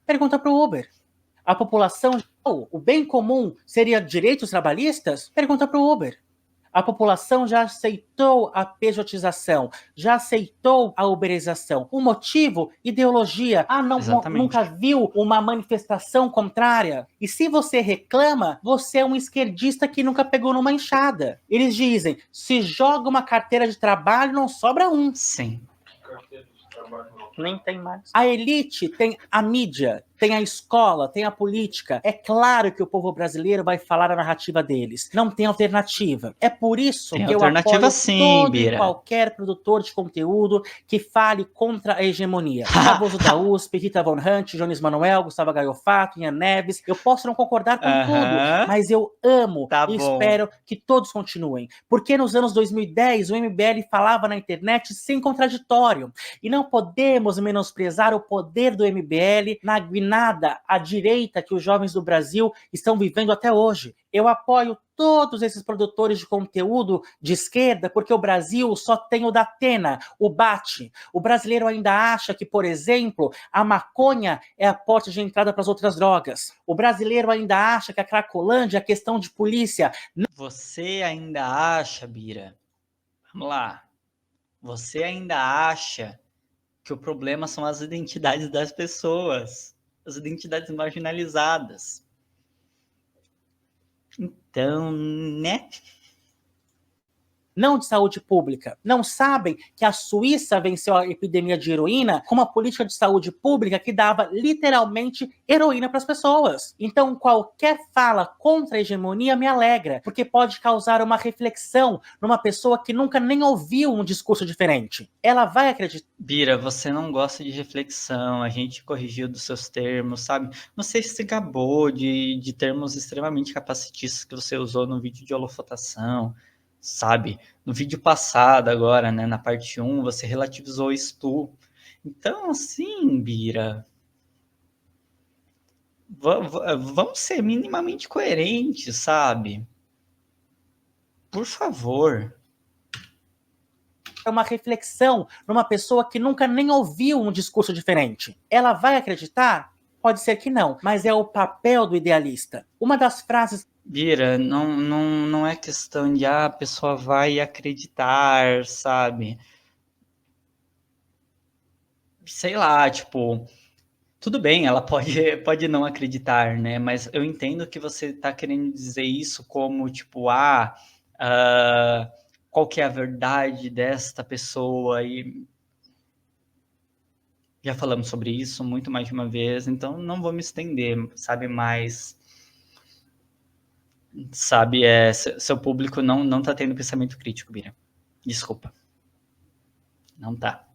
Pergunta para o Uber. A população, o bem comum seria direitos trabalhistas? Pergunta para o Uber. A população já aceitou a pejotização, já aceitou a uberização. O motivo? Ideologia. Nunca Exatamente. viu uma manifestação contrária? E se você reclama, você é um esquerdista que nunca pegou numa enxada. Eles dizem, se joga uma carteira de trabalho, não sobra um. Sim. Nem tem mais. A elite tem a mídia, tem a escola, tem a política. É claro que o povo brasileiro vai falar a narrativa deles. Não tem alternativa. É por isso Tem que eu alternativa apoio sim, todo e Bira. qualquer produtor de conteúdo que fale contra a hegemonia. Chavoso da USP, Rita Von Hunt, Jones Manuel, Gustavo Gaiofato, Ian Neves. Eu posso não concordar com tudo, mas eu amo Tá e bom. espero que todos continuem. Porque nos anos 2010 o MBL falava na internet sem contraditório. E não podemos menosprezar o poder do MBL na guinada à direita que os jovens do Brasil estão vivendo até hoje. Eu apoio todos esses produtores de conteúdo de esquerda porque o Brasil só tem o Datena, o Bate. O brasileiro ainda acha que, por exemplo, a maconha é a porta de entrada para as outras drogas. O brasileiro ainda acha que a Cracolândia é questão de polícia. Você ainda acha, Bira? Vamos lá. Você ainda acha que o problema são as identidades das pessoas, as identidades marginalizadas. Então, né? Não de saúde pública. Não sabem que a Suíça venceu a epidemia de heroína com uma política de saúde pública que dava literalmente heroína para as pessoas. Então, qualquer fala contra a hegemonia me alegra, porque pode causar uma reflexão numa pessoa que nunca nem ouviu um discurso diferente. Ela vai acreditar. Bira, você não gosta de reflexão, a gente corrigiu dos seus termos, sabe? Você se gabou de termos extremamente capacitistas que você usou no vídeo de holofotação, sabe? No vídeo passado agora, né, na parte 1, você relativizou isso. Então, assim, Bira, vamos ser minimamente coerentes, sabe? Por favor. Uma reflexão numa pessoa que nunca nem ouviu um discurso diferente. Ela vai acreditar? Pode ser que não, mas é o papel do idealista. Uma das frases. Bira, não é questão de a pessoa vai acreditar, sabe? Sei lá, tipo, tudo bem, ela pode não acreditar, né? Mas eu entendo que você tá querendo dizer isso como, tipo, qual que é a verdade desta pessoa? E já falamos sobre isso muito mais de uma vez, então não vou me estender, sabe? Mas, sabe, seu público não tá tendo pensamento crítico, Bira. Desculpa. Não tá.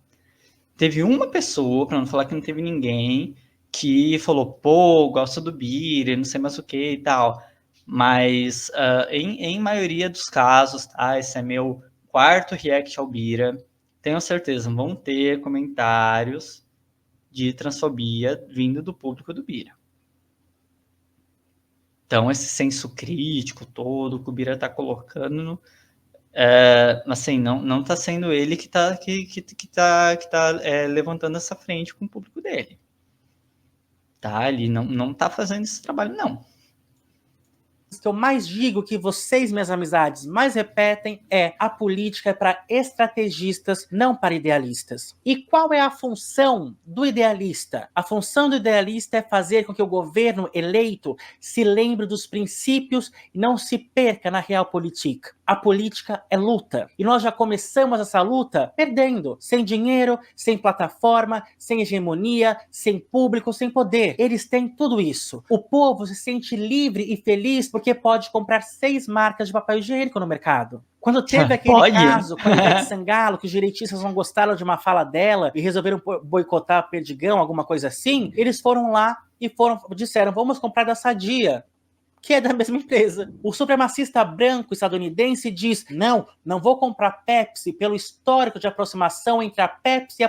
Teve uma pessoa, para não falar que não teve ninguém, que falou, pô, gosto do Bira, não sei mais o que e tal. Mas em maioria dos casos, tá? Esse é meu quarto react ao Bira. Tenho certeza, vão ter comentários de transfobia vindo do público do Bira. Então, esse senso crítico todo que o Bira tá colocando, assim, não tá sendo ele que tá levantando essa frente com o público dele. Tá? Ele não tá fazendo esse trabalho, não. Que eu mais digo, que vocês, minhas amizades, mais repetem, é: a política é para estrategistas, não para idealistas. E qual é a função do idealista? A função do idealista é fazer com que o governo eleito se lembre dos princípios e não se perca na realpolitik. A política é luta. E nós já começamos essa luta perdendo. Sem dinheiro, sem plataforma, sem hegemonia, sem público, sem poder. Eles têm tudo isso. O povo se sente livre e feliz porque pode comprar 6 marcas de papel higiênico no mercado. Quando teve aquele caso com a Ivete Sangalo, que os direitistas não gostaram de uma fala dela e resolveram boicotar a Perdigão, alguma coisa assim, eles foram lá e disseram, vamos comprar da Sadia, que é da mesma empresa. O supremacista branco estadunidense diz, não vou comprar Pepsi pelo histórico de aproximação entre a Pepsi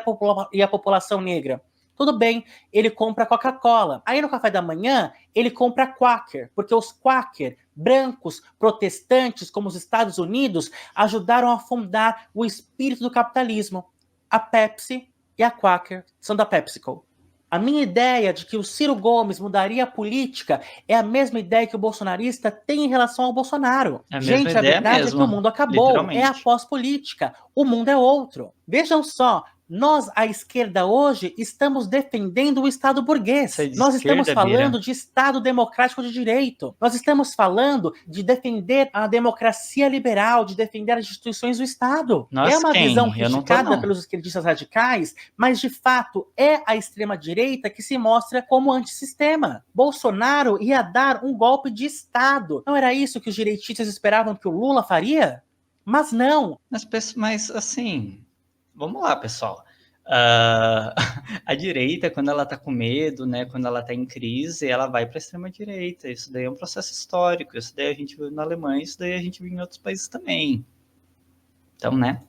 e a população negra. Tudo bem, ele compra Coca-Cola. Aí no café da manhã, ele compra Quaker, porque os Quaker, brancos, protestantes, como os Estados Unidos, ajudaram a fundar o espírito do capitalismo. A Pepsi e a Quaker são da PepsiCo. A minha ideia de que o Ciro Gomes mudaria a política é a mesma ideia que o bolsonarista tem em relação ao Bolsonaro. É a mesma Gente, a ideia verdade é que o mesmo, mundo acabou, é a literalmente. pós-política, o mundo é outro. Vejam só, nós, à esquerda hoje, estamos defendendo o Estado Isso é burguês. de Nós estamos esquerda, falando Bira? de Estado democrático de direito. Nós estamos falando de defender a democracia liberal, de defender as instituições do Estado. É Nós uma visão quem? Eu não tô, criticada não. pelos esquerdistas radicais, mas de fato é a extrema-direita que se mostra como antissistema. Bolsonaro ia dar um golpe de Estado. Não era isso que os direitistas esperavam que o Lula faria? Mas não. Mas assim, vamos lá, pessoal. Ah, a direita, quando ela tá com medo, né, quando ela tá em crise, ela vai para a extrema-direita. Isso daí é um processo histórico. Isso daí a gente viu na Alemanha, isso daí a gente viu em outros países também. Então, né?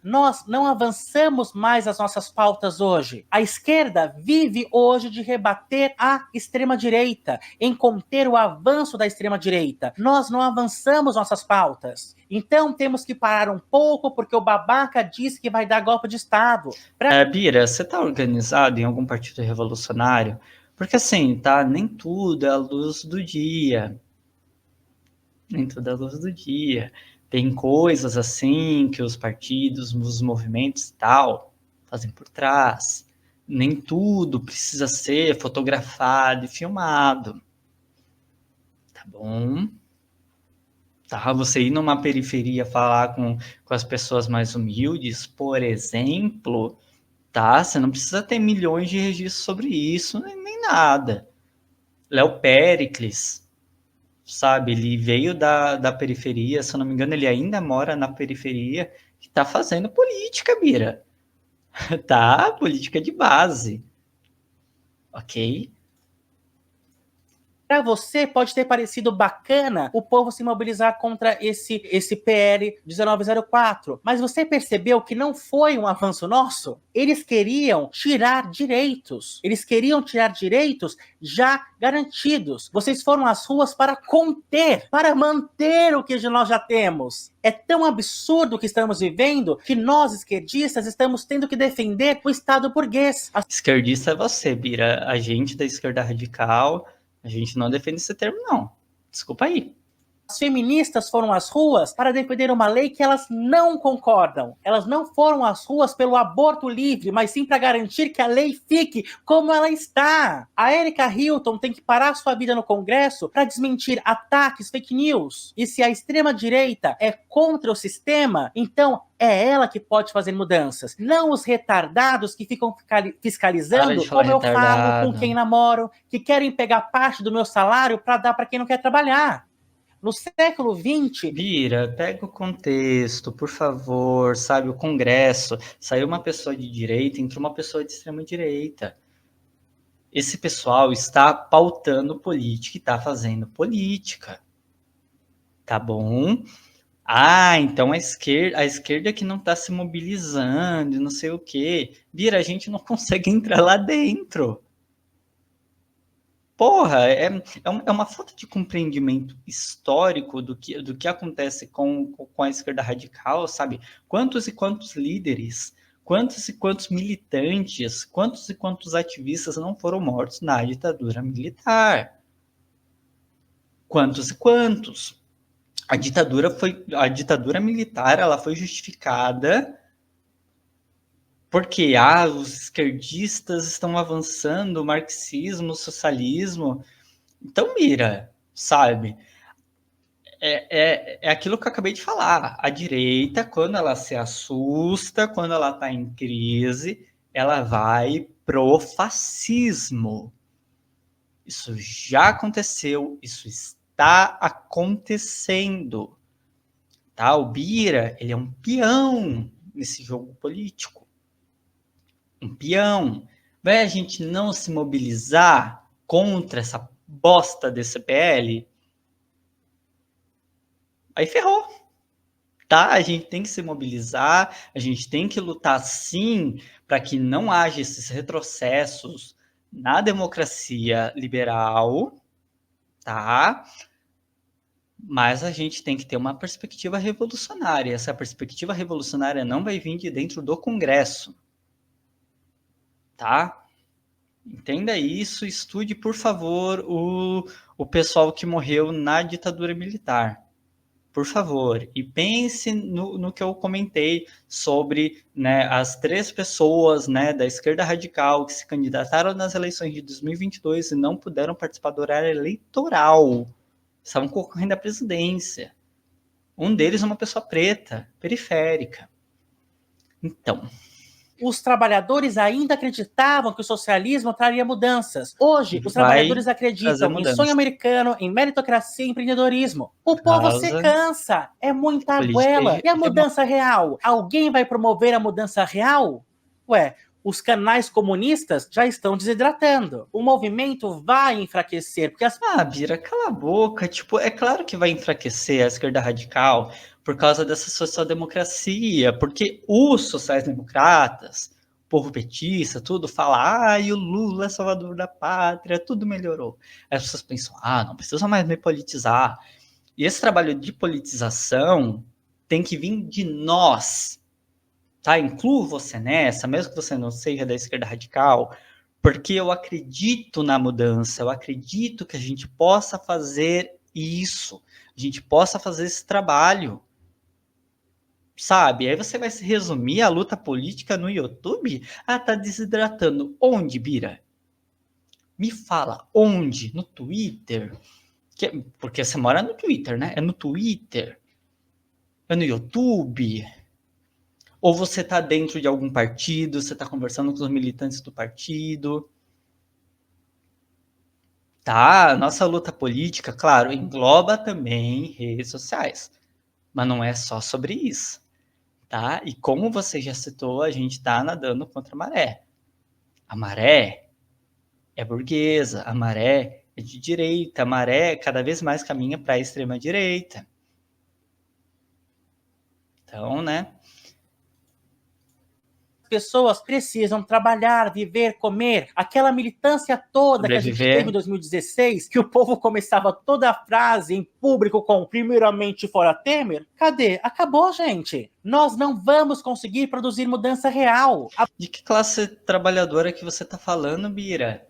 Nós não avançamos mais as nossas pautas hoje. A esquerda vive hoje de rebater a extrema-direita, em conter o avanço da extrema-direita. Nós não avançamos nossas pautas. Então temos que parar um pouco, porque o babaca disse que vai dar golpe de Estado. Bira, você tá organizado em algum partido revolucionário? Porque assim, tá? Nem tudo é a luz do dia. Nem tudo é a luz do dia. Tem coisas assim que os partidos, os movimentos e tal, fazem por trás. Nem tudo precisa ser fotografado e filmado. Tá bom? Tá? Você ir numa periferia falar com as pessoas mais humildes, por exemplo, tá? Você não precisa ter milhões de registros sobre isso, nem nada. Léo Péricles, sabe? Ele veio da periferia, se eu não me engano, ele ainda mora na periferia, que tá fazendo política, Bira. Tá? Política de base. Ok? Para você pode ter parecido bacana o povo se mobilizar contra esse PL 1904, mas você percebeu que não foi um avanço nosso? Eles queriam tirar direitos. Eles queriam tirar direitos já garantidos. Vocês foram às ruas para conter, para manter o que nós já temos. É tão absurdo o que estamos vivendo que nós, esquerdistas, estamos tendo que defender o Estado burguês. Esquerdista é você, Bira. A gente da esquerda radical, a gente não defende esse termo, não. Desculpa aí. As feministas foram às ruas para defender uma lei que elas não concordam. Elas não foram às ruas pelo aborto livre, mas sim para garantir que a lei fique como ela está. A Erika Hilton tem que parar sua vida no Congresso para desmentir ataques, fake news. E se a extrema-direita é contra o sistema, então é ela que pode fazer mudanças. Não os retardados que ficam fiscalizando como eu falo, com quem namoro, que querem pegar parte do meu salário para dar para quem não quer trabalhar. No século XX... Bira, pega o contexto, por favor, sabe? O Congresso, saiu uma pessoa de direita, entrou uma pessoa de extrema direita. Esse pessoal está pautando política e está fazendo política. Tá bom? Ah, então a esquerda que não está se mobilizando, não sei o quê. Bira, a gente não consegue entrar lá dentro. Porra, é uma falta de compreendimento histórico do que acontece com a esquerda radical, sabe? Quantos e quantos líderes, quantos e quantos militantes, quantos e quantos ativistas não foram mortos na ditadura militar? Quantos e quantos? A ditadura militar, ela foi justificada porque os esquerdistas estão avançando, o marxismo, o socialismo. Então, mira, sabe? É aquilo que eu acabei de falar. A direita, quando ela se assusta, quando ela está em crise, ela vai pro fascismo. Isso já aconteceu, isso está acontecendo. Tá? O Bira, ele é um peão nesse jogo político. Um peão. Vai a gente não se mobilizar contra essa bosta desse PL? Aí ferrou, tá? A gente tem que se mobilizar, a gente tem que lutar sim para que não haja esses retrocessos na democracia liberal, tá? Mas a gente tem que ter uma perspectiva revolucionária. Essa perspectiva revolucionária não vai vir de dentro do Congresso, tá? Entenda isso, estude, por favor, o pessoal que morreu na ditadura militar. Por favor, e pense no que eu comentei sobre, né, as 3 pessoas, né, da esquerda radical que se candidataram nas eleições de 2022 e não puderam participar do horário eleitoral. Estavam concorrendo à presidência. Um deles é uma pessoa preta, periférica. Então, Os trabalhadores ainda acreditavam que o socialismo traria mudanças. Hoje, os vai trabalhadores trazer acreditam em sonho mudança. americano, em meritocracia e empreendedorismo. O povo se Causa cansa, é muita política argoela. E a hegemônica. mudança real? Alguém vai promover a mudança real? Ué, os canais comunistas já estão desidratando. O movimento vai enfraquecer, porque as Ah, Bira, cala a boca. Tipo, é claro que vai enfraquecer a esquerda radical por causa dessa social-democracia, porque os sociais-democratas, o povo petista, tudo fala, e o Lula é salvador da pátria, tudo melhorou. Aí as pessoas pensam, não precisa mais me politizar. E esse trabalho de politização tem que vir de nós, tá? Incluo você nessa, mesmo que você não seja da esquerda radical, porque eu acredito na mudança, eu acredito que a gente possa fazer isso, a gente possa fazer esse trabalho, sabe? Aí você vai se resumir a luta política no YouTube? Tá desidratando. Onde, Bira? Me fala, onde? No Twitter? Porque você mora no Twitter, né? É no Twitter? É no YouTube? Ou você está dentro de algum partido, você está conversando com os militantes do partido? Tá, nossa luta política, claro, engloba também redes sociais, mas não é só sobre isso, tá? E como você já citou, a gente está nadando contra a maré. A maré é burguesa, a maré é de direita, a maré cada vez mais caminha para a extrema direita. Então, né? pessoas precisam trabalhar, viver, comer. Aquela militância toda que a gente teve em Sobreviver. 2016, que o povo começava toda a frase em público com primeiramente fora Temer, cadê? Acabou, gente. Nós não vamos conseguir produzir mudança real. De que classe trabalhadora que você está falando, Bira?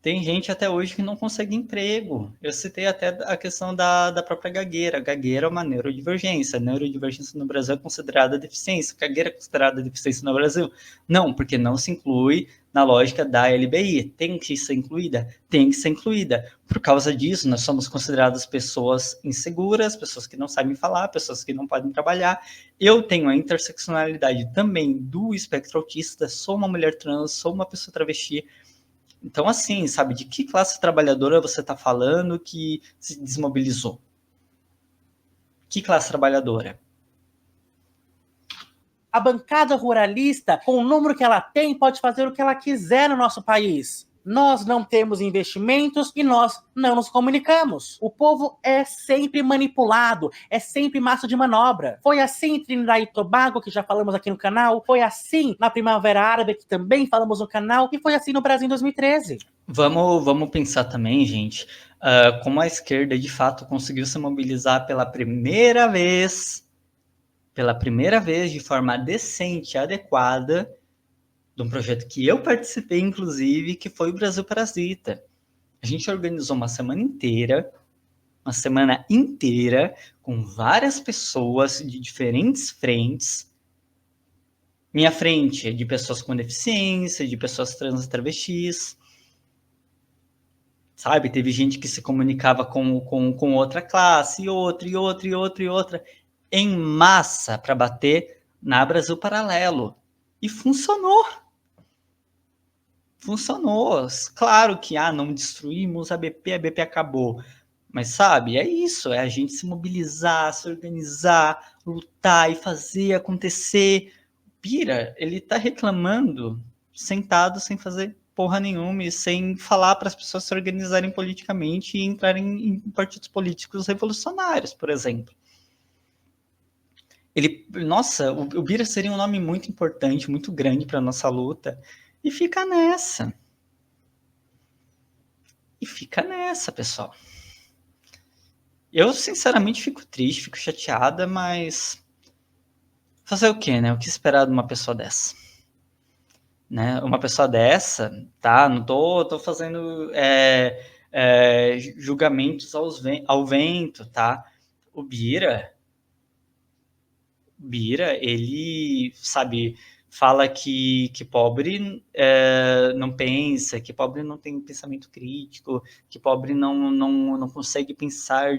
Tem gente até hoje que não consegue emprego. Eu citei até a questão da própria gagueira. Gagueira é uma neurodivergência. A neurodivergência no Brasil é considerada deficiência. Gagueira é considerada deficiência no Brasil? Não, porque não se inclui na lógica da LBI. Tem que ser incluída? Tem que ser incluída. Por causa disso, nós somos consideradas pessoas inseguras, pessoas que não sabem falar, pessoas que não podem trabalhar. Eu tenho a interseccionalidade também do espectro autista, sou uma mulher trans, sou uma pessoa travesti. Então, assim, sabe, de que classe trabalhadora você está falando que se desmobilizou? Que classe trabalhadora? A bancada ruralista, com o número que ela tem, pode fazer o que ela quiser no nosso país. Nós não temos investimentos e nós não nos comunicamos. O povo é sempre manipulado, é sempre massa de manobra. Foi assim em Trinidad e Tobago, que já falamos aqui no canal, foi assim na Primavera Árabe, que também falamos no canal, e foi assim no Brasil em 2013. Vamos pensar também, gente, como a esquerda de fato conseguiu se mobilizar pela primeira vez de forma decente, adequada, de um projeto que eu participei, inclusive, que foi o Brasil Parasita. A gente organizou uma semana inteira, com várias pessoas de diferentes frentes. Minha frente é de pessoas com deficiência, de pessoas trans e travestis. Sabe? Teve gente que se comunicava com outra classe, e outra, em massa para bater na Brasil Paralelo. E funcionou. Funcionou. Claro que não destruímos a BP acabou. Mas sabe, é isso, é a gente se mobilizar, se organizar, lutar e fazer acontecer. Pira, ele tá reclamando sentado sem fazer porra nenhuma e sem falar para as pessoas se organizarem politicamente e entrarem em partidos políticos revolucionários, por exemplo. Nossa, o Bira seria um nome muito importante, muito grande para nossa luta. E fica nessa. Pessoal. Eu, sinceramente, fico triste, fico chateada, mas fazer o quê, né? O que esperar de uma pessoa dessa? né? Uma pessoa dessa, tá? Não tô fazendo julgamentos ao vento, tá? O Bira, ele, sabe, fala que pobre não pensa, que pobre não tem pensamento crítico, que pobre não consegue pensar,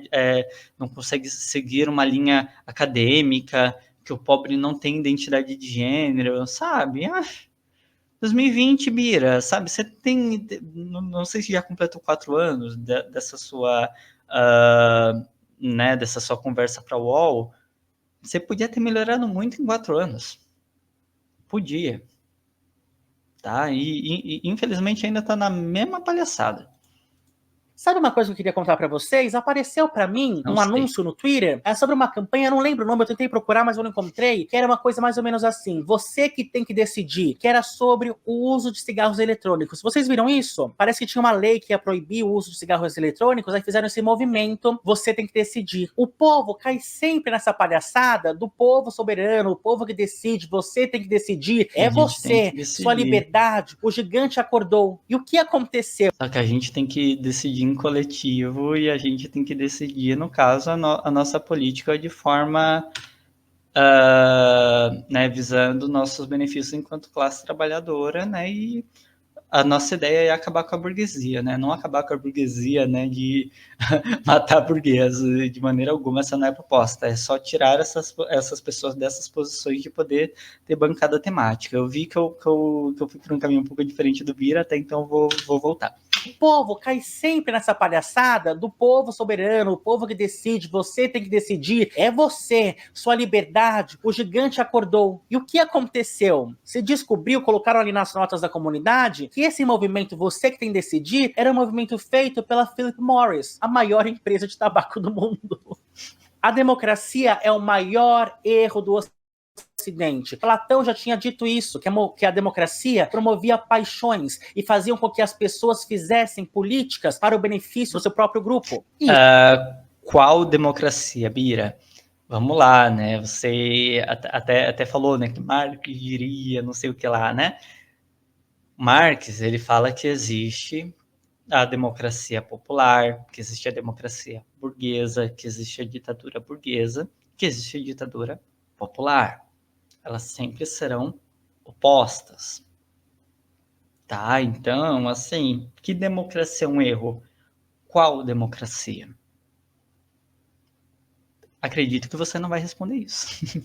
não consegue seguir uma linha acadêmica, que o pobre não tem identidade de gênero, sabe? 2020, Bira, sabe? Você tem, não sei se já completou 4 anos dessa sua, né, dessa sua conversa para o UOL. Você podia ter melhorado muito em 4 anos. Podia. Tá? E infelizmente ainda tá na mesma palhaçada. Sabe uma coisa que eu queria contar pra vocês? Apareceu pra mim Não um sei. anúncio no Twitter sobre uma campanha, eu não lembro o nome, eu tentei procurar, mas eu não encontrei, que era uma coisa mais ou menos assim, você que tem que decidir, que era sobre o uso de cigarros eletrônicos. Vocês viram isso? Parece que tinha uma lei que ia proibir o uso de cigarros eletrônicos, aí fizeram esse movimento, você tem que decidir. O povo cai sempre nessa palhaçada do povo soberano, o povo que decide, você tem que decidir, é você, sua liberdade, o gigante acordou. E o que aconteceu? Só que a gente tem que decidir em coletivo e a gente tem que decidir, no caso, a nossa política de forma, né, visando nossos benefícios enquanto classe trabalhadora, né, e a nossa ideia é acabar com a burguesia, né, não acabar com a burguesia, né, de matar a burguesa, de maneira alguma, essa não é a proposta, é só tirar essas pessoas dessas posições de poder ter bancada temática. Eu vi que eu fui por um caminho um pouco diferente do Bira, até então vou voltar. O povo cai sempre nessa palhaçada do povo soberano, o povo que decide, você tem que decidir, é você, sua liberdade, o gigante acordou. E o que aconteceu? Se descobriu, colocaram ali nas notas da comunidade, que esse movimento, você que tem que decidir, era um movimento feito pela Philip Morris, a maior empresa de tabaco do mundo. A democracia é o maior erro do Ocidente. Platão já tinha dito isso, que a democracia promovia paixões e faziam com que as pessoas fizessem políticas para o benefício do seu próprio grupo. Qual democracia, Bira? Vamos lá, né? Você até falou, né, que Marx diria, não sei o que lá, né? Marx, ele fala que existe a democracia popular, que existe a democracia burguesa, que existe a ditadura burguesa, que existe a ditadura popular. Elas sempre serão opostas. Tá? Então, assim, que democracia é um erro? Qual democracia? Acredito que você não vai responder isso.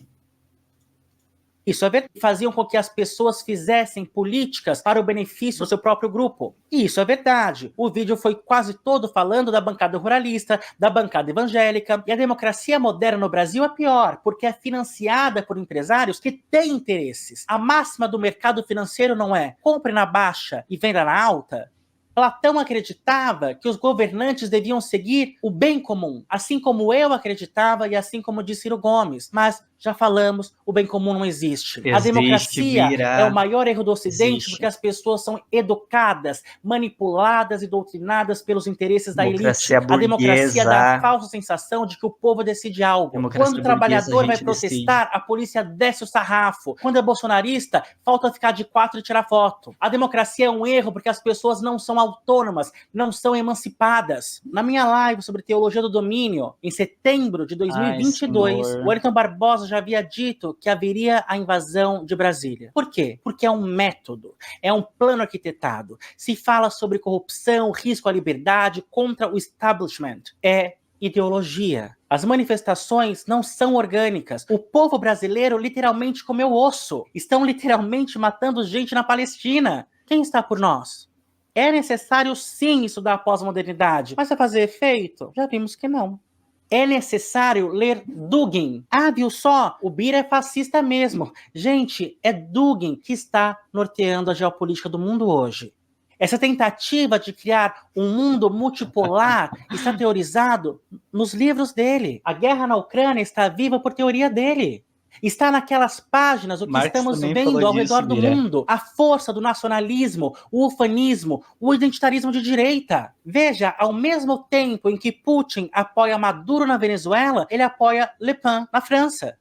Isso é verdade. Faziam com que as pessoas fizessem políticas para o benefício do seu próprio grupo. Isso é verdade. O vídeo foi quase todo falando da bancada ruralista, da bancada evangélica. E a democracia moderna no Brasil é pior, porque é financiada por empresários que têm interesses. A máxima do mercado financeiro não é compre na baixa e venda na alta? Platão acreditava que os governantes deviam seguir o bem comum, assim como eu acreditava e assim como disse Ciro Gomes. Mas, já falamos, o bem comum não existe. A democracia é o maior erro do Ocidente porque as pessoas são educadas, manipuladas e doutrinadas pelos interesses da elite. A democracia dá a falsa sensação de que o povo decide algo. Quando o trabalhador vai protestar, a polícia desce o sarrafo. Quando é bolsonarista, falta ficar de 4 e tirar foto. A democracia é um erro porque as pessoas não são autônomas, não são emancipadas. Na minha live sobre teologia do domínio, em setembro de 2022, o Wellington Barbosa já havia dito que haveria a invasão de Brasília. Por quê? Porque é um método, é um plano arquitetado. Se fala sobre corrupção, risco à liberdade, contra o establishment. É ideologia. As manifestações não são orgânicas. O povo brasileiro literalmente comeu osso. Estão literalmente matando gente na Palestina. Quem está por nós? É necessário sim estudar a pós-modernidade, mas vai fazer efeito? Já vimos que não. É necessário ler Dugin. Ah, viu só? O Bira é fascista mesmo. Gente, é Dugin que está norteando a geopolítica do mundo hoje. Essa tentativa de criar um mundo multipolar está teorizado nos livros dele. A guerra na Ucrânia está viva por teoria dele. Está naquelas páginas o que Marx estamos vendo ao redor do mundo. A força do nacionalismo, o ufanismo, o identitarismo de direita. Veja, ao mesmo tempo em que Putin apoia Maduro na Venezuela, ele apoia Le Pen na França.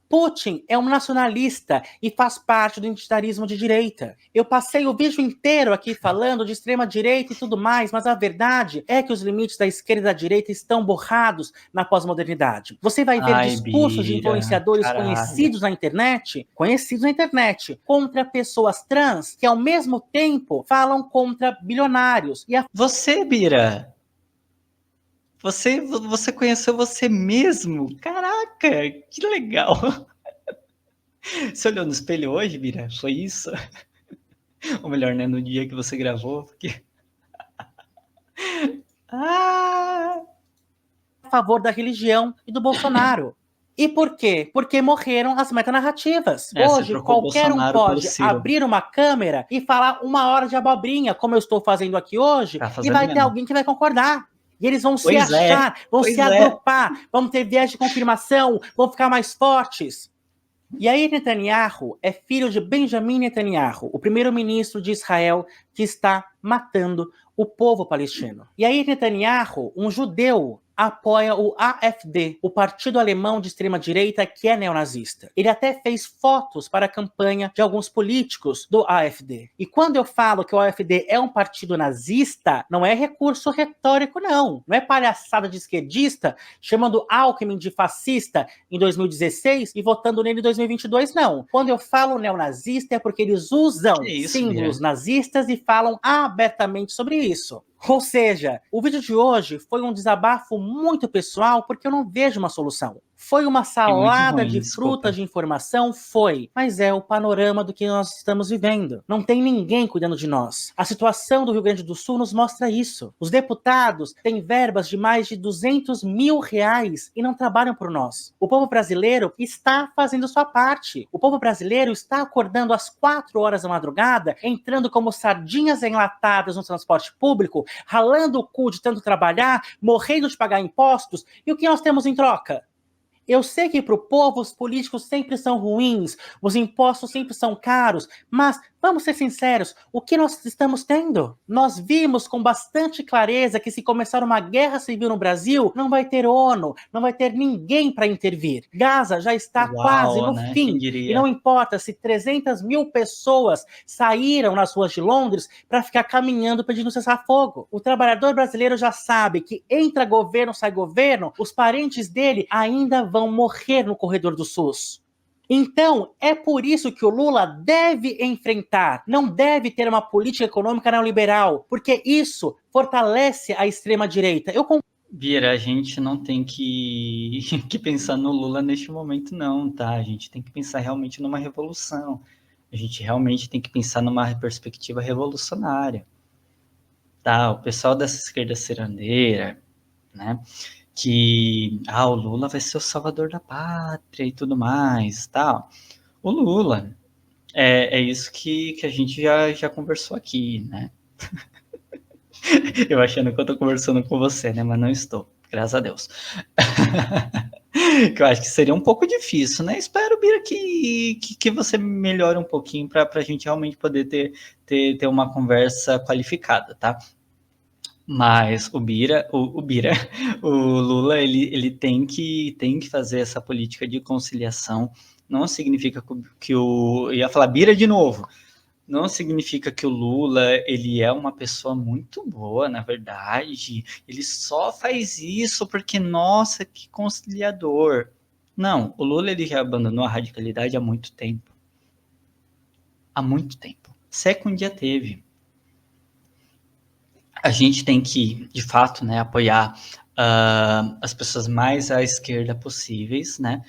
Putin é um nacionalista e faz parte do identitarismo de direita. Eu passei o vídeo inteiro aqui falando de extrema-direita e tudo mais, mas a verdade é que os limites da esquerda e da direita estão borrados na pós-modernidade. Você vai ver Ai, discursos de Bira, influenciadores caralho. conhecidos na internet, contra pessoas trans que ao mesmo tempo falam contra bilionários. E a Você, Bira, você conheceu você mesmo? Caraca, que legal. Você olhou no espelho hoje, Bira? Foi isso? Ou melhor, né, no dia que você gravou? Porque... Ah! favor da religião e do Bolsonaro. E por quê? Porque morreram as metanarrativas. Você Hoje, trocou o qualquer um Bolsonaro pelo pode Ciro. abrir uma câmera e falar 1 hora de abobrinha, como eu estou fazendo aqui hoje, Tá e fazendo vai ter mesmo. alguém que vai concordar. E eles vão se Pois é, achar, vão pois se é. agrupar, vão ter viés de confirmação, vão ficar mais fortes. E aí Netanyahu é filho de Benjamin Netanyahu, o primeiro-ministro de Israel que está matando o povo palestino. E aí Netanyahu, um judeu, apoia o AfD, o partido alemão de extrema-direita que é neonazista. Ele até fez fotos para a campanha de alguns políticos do AfD. E quando eu falo que o AfD é um partido nazista, não é recurso retórico, não. Não é palhaçada de esquerdista chamando Alckmin de fascista em 2016 e votando nele em 2022, não. Quando eu falo neonazista é porque eles usam Que isso, símbolos Bira? nazistas e falam abertamente sobre isso. Ou seja, o vídeo de hoje foi um desabafo muito pessoal porque eu não vejo uma solução. Foi uma Que muito salada ruim, de desculpa. frutas de informação? Foi. Mas é o panorama do que nós estamos vivendo. Não tem ninguém cuidando de nós. A situação do Rio Grande do Sul nos mostra isso. Os deputados têm verbas de mais de 200 mil reais e não trabalham por nós. O povo brasileiro está fazendo sua parte. O povo brasileiro está acordando às 4 horas da madrugada, entrando como sardinhas enlatadas no transporte público, ralando o cu de tanto trabalhar, morrendo de pagar impostos. E o que nós temos em troca? Eu sei que para o povo os políticos sempre são ruins, os impostos sempre são caros, mas vamos ser sinceros, o que nós estamos tendo? Nós vimos com bastante clareza que se começar uma guerra civil no Brasil, não vai ter ONU, não vai ter ninguém para intervir. Gaza já está quase Uau, no né? Quem fim, e diria? não importa se 300 mil pessoas saíram nas ruas de Londres para ficar caminhando pedindo cessar-fogo. O trabalhador brasileiro já sabe que entra governo, sai governo, os parentes dele ainda vão morrer no corredor do SUS. Então, é por isso que o Lula deve enfrentar, não deve ter uma política econômica neoliberal, porque isso fortalece a extrema-direita. Bira, a gente não tem que, que pensar no Lula neste momento, não, tá? A gente tem que pensar realmente numa revolução. A gente realmente tem que pensar numa perspectiva revolucionária, tá? O pessoal dessa esquerda cirandeira, né? Que o Lula vai ser o salvador da pátria e tudo mais, tal. O Lula é isso que a gente já conversou aqui, né? Eu achando que eu tô conversando com você, né? Mas não estou, graças a Deus. Que eu acho que seria um pouco difícil, né? Espero, Bira, que você melhore um pouquinho para a gente realmente poder ter uma conversa qualificada, tá? Mas o Bira, o Lula, ele tem que fazer essa política de conciliação. Não significa que o... Eu ia falar Bira de novo. Não significa que o Lula ele é uma pessoa muito boa, na verdade. Ele só faz isso porque, nossa, que conciliador. Não, o Lula ele já abandonou a radicalidade há muito tempo. Há muito tempo. Se é que um dia teve. A gente tem que, de fato, né, apoiar as pessoas mais à esquerda possíveis, né,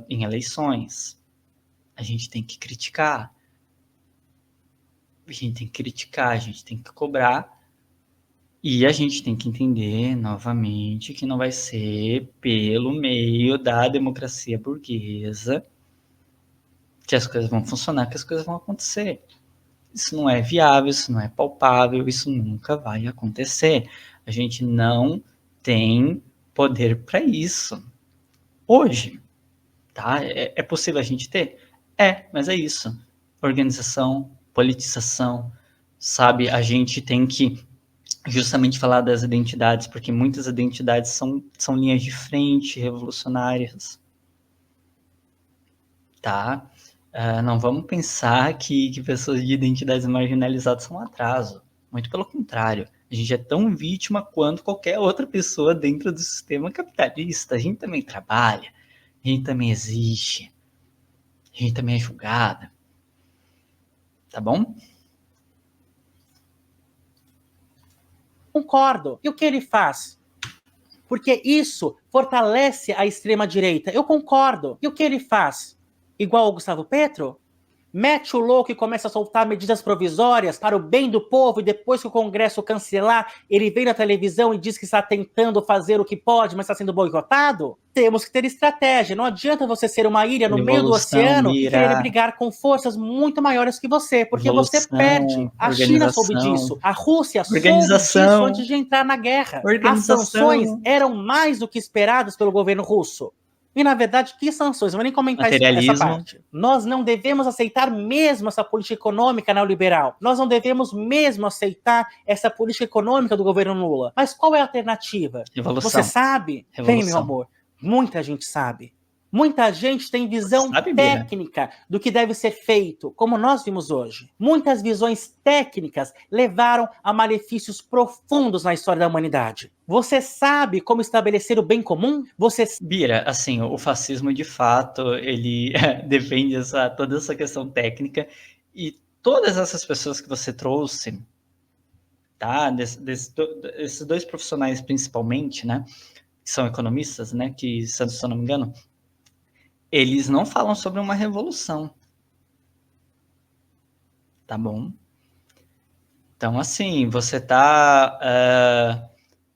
em eleições. A gente tem que criticar. A gente tem que criticar, a gente tem que cobrar. E a gente tem que entender, novamente, que não vai ser pelo meio da democracia burguesa que as coisas vão funcionar, que as coisas vão acontecer. Isso não é viável, isso não é palpável, isso nunca vai acontecer. A gente não tem poder para isso. Hoje, tá? É possível a gente ter? Mas é isso. Organização, politização, sabe? A gente tem que justamente falar das identidades, porque muitas identidades são linhas de frente revolucionárias. tá? Não vamos pensar que pessoas de identidades marginalizadas são um atraso. Muito pelo contrário. A gente é tão vítima quanto qualquer outra pessoa dentro do sistema capitalista. A gente também trabalha, a gente também existe, a gente também é julgada. Tá bom? Concordo. E o que ele faz? Porque isso fortalece a extrema-direita. Eu concordo. E o que ele faz? Igual o Gustavo Petro? Mete o louco e começa a soltar medidas provisórias para o bem do povo, e depois que o Congresso cancelar, ele vem na televisão e diz que está tentando fazer o que pode, mas está sendo boicotado? Temos que ter estratégia. Não adianta você ser uma ilha no meio do oceano e querer brigar com forças muito maiores que você, porque você perde. A China soube disso. A Rússia soube disso antes de entrar na guerra. As sanções eram mais do que esperadas pelo governo russo. E, na verdade, que sanções? Eu vou nem comentar essa parte. Nós não devemos aceitar mesmo essa política econômica neoliberal. Nós não devemos mesmo aceitar essa política econômica do governo Lula. Mas qual é a alternativa? Revolução. Você sabe? Bem, meu amor, muita gente sabe. Muita gente tem visão técnica do que deve ser feito, como nós vimos hoje. Muitas visões técnicas levaram a malefícios profundos na história da humanidade. Você sabe como estabelecer o bem comum? Bira, assim, o fascismo, de fato, ele defende toda essa questão técnica, e todas essas pessoas que você trouxe, tá? Esses dois profissionais principalmente, né? Que são economistas, né? Que, se eu não me engano, eles não falam sobre uma revolução. Tá bom? Então, assim, você está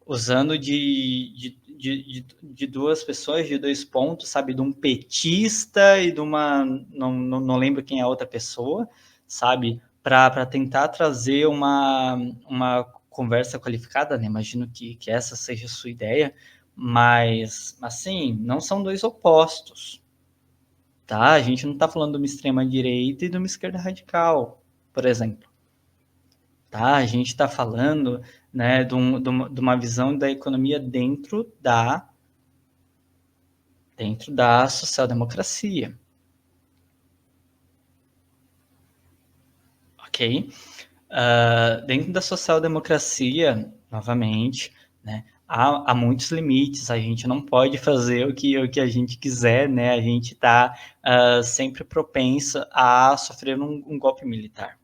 usando de duas pessoas, de dois pontos, sabe? De um petista e de uma... Não lembro quem é a outra pessoa, sabe? Para tentar trazer uma conversa qualificada, né? Imagino que essa seja a sua ideia, mas, assim, não são dois opostos. Tá? A gente não está falando de uma extrema-direita e de uma esquerda radical, por exemplo. Tá? A gente está falando, né, de uma visão da economia dentro da social-democracia. Ok? Dentro da social-democracia, novamente, né, há muitos limites. A gente não pode fazer o que a gente quiser, né? A gente está sempre propenso a sofrer um golpe militar.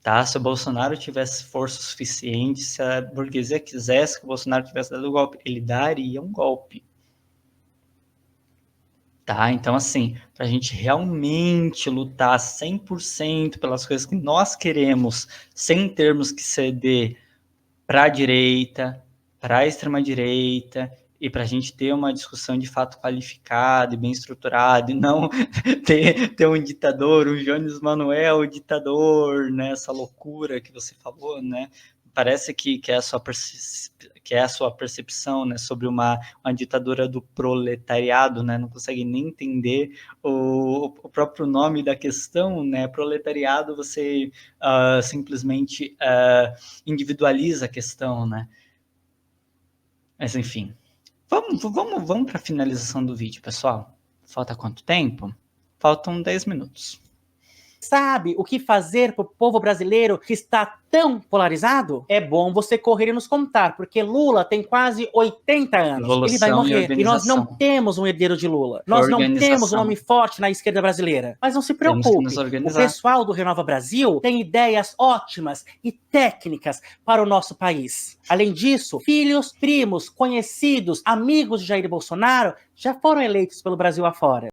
Tá? Se o Bolsonaro tivesse força suficiente, se a burguesia quisesse que o Bolsonaro tivesse dado o golpe, ele daria um golpe. Tá? Então, assim, para a gente realmente lutar 100% pelas coisas que nós queremos, sem termos que ceder para a direita, para a extrema-direita, e para a gente ter uma discussão de fato qualificada e bem estruturada, e não ter um ditador, um Jones Manuel ditador, né? Essa loucura que você falou, né? Parece que é a sua percepção, né, sobre uma ditadura do proletariado, né? Não consegue nem entender o próprio nome da questão, né? Proletariado, você simplesmente individualiza a questão, né? Mas, enfim. Vamos para a finalização do vídeo, pessoal. Falta quanto tempo? Faltam 10 minutos. Sabe o que fazer para o povo brasileiro que está tão polarizado? É bom você correr e nos contar, porque Lula tem quase 80 anos. Evolução, ele vai morrer. E nós não temos um herdeiro de Lula. Nós não temos um homem forte na esquerda brasileira. Mas não se preocupe. O pessoal do Renova Brasil tem ideias ótimas e técnicas para o nosso país. Além disso, filhos, primos, conhecidos, amigos de Jair Bolsonaro já foram eleitos pelo Brasil afora.